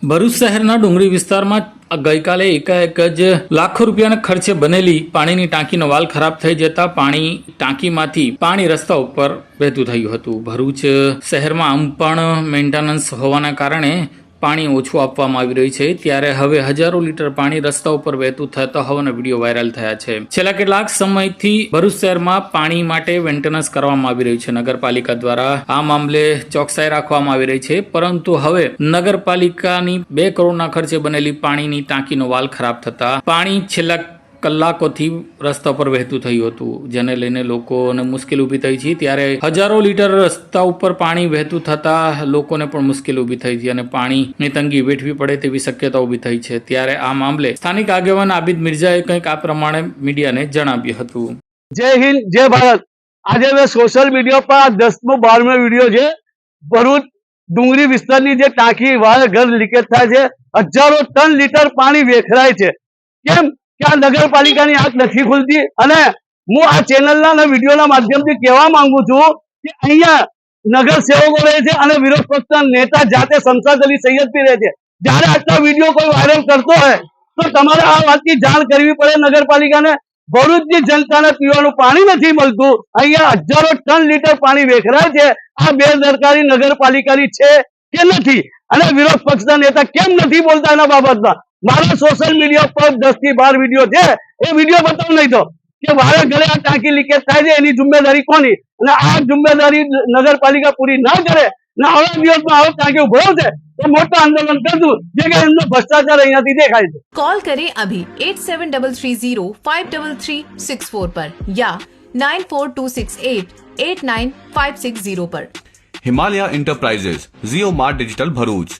ભરૂચ શહેરના ડુંગરી વિસ્તારમાં ગઈકાલે એકાએક જ લાખો રૂપિયાના ખર્ચે બનેલી પાણીની ટાંકીનો વાલ ખરાબ થઈ જતા પાણી ટાંકીમાંથી પાણી રસ્તા ઉપર વહેતું થયું હતું. ભરૂચ શહેરમાં આમ પણ મેન્ટેનન્સ હોવાના કારણે પાણી ઓછું આપવામાં આવી રહ્યું છે, ત્યારે હવે હજારો લીટર પાણી રસ્તા ઉપર વહેતું થતા હોવાના વિડીયો વાયરલ થયા છે. છેલ્લા કેટલાક સમયથી ભરૂચ શહેરમાં પાણી માટે મેન્ટેનન્સ કરવામાં આવી રહ્યું છે. નગરપાલિકા દ્વારા આ મામલે ચોકસાઈ રાખવામાં આવી રહી છે, પરંતુ હવે નગરપાલિકાની 2 કરોડના ખર્ચે બનેલી પાણીની ટાંકીનો વાલ ખરાબ થતા પાણી છેલ્લા કલાકોથી રસ્તા પર વહેતું થયું હતું, જેને લઈને લોકોને મુશ્કેલી ઊભી થઈ છે. ત્યારે હજારો લીટર રસ્તા ઉપર પાણી વહેતું થતા લોકોને પણ મુશ્કેલી ઊભી થઈ છે અને પાણીની તંગી વેઠવી પડે તેવી શક્યતા ઊભી થઈ છે. ત્યારે આ મામલે સ્થાનિક આગેવાન આબિદ મિર્જાએ કંઈક આ પ્રમાણે મીડિયાને જણાવ્યું હતું. જય હિન્દ, જય ભારત. આજે મેં સોશિયલ મીડિયા પર 10મો 12મો વિડીયો છે. ભરૂચ ડુંગરી વિસ્તારની જે ટાંકી વાળ ઘર લીકેજ થાય છે, હજારો ટન લીટર પાણી વેખરાય છે. કેમ કે આ નગરપાલિકાની આંખ નથી ખુલતી. અને હું આ ચેનલના અને વિડીયોના માધ્યમથી કહેવા માંગુ છું કે અહીંયા નગર સેવકો રહે છે અને વિરોધ પક્ષના નેતા જાતે શમશાદ અલી સૈયદથી રહે છે. જ્યારે આટલા વિડીયો કોઈ વાયરલ કરતો હોય તો તમારે આ વાતની જાણ કરવી પડે નગરપાલિકાને. ભરૂચની જનતાને પીવાનું પાણી નથી મળતું. અહીંયા હજારો ટન લીટર પાણી વેખરાય છે. આ બેદરકારી નગરપાલિકાની છે કે નથી? અને વિરોધ પક્ષના નેતા કેમ નથી બોલતા એના બાબતમાં? મારા સોશિયલ મીડિયા પર 10 થી 12 વિડીયો છે, એ વિડીયો બતાવ નહીં તો કે વારે ઘરે આ ટાંકી લીકેજ થાય છે, એની જિમ્મેદારી કોની? અને આ જિમ્મેદારી નગરપાલિકા પૂરી ના કરે ને આવા દિવસમાં આવો ટાંકી ઉભો છે તો મોટું આંદોલન કરશું, જે કે એમનો ભ્રષ્ટાચાર અહીંયાથી દેખાય છે. कॉल करें अभी 8733053364 पर या 9426889560 पर. हिमालय इंटरप्राइजेज, जियो मार्ट डिजिटल भरूच,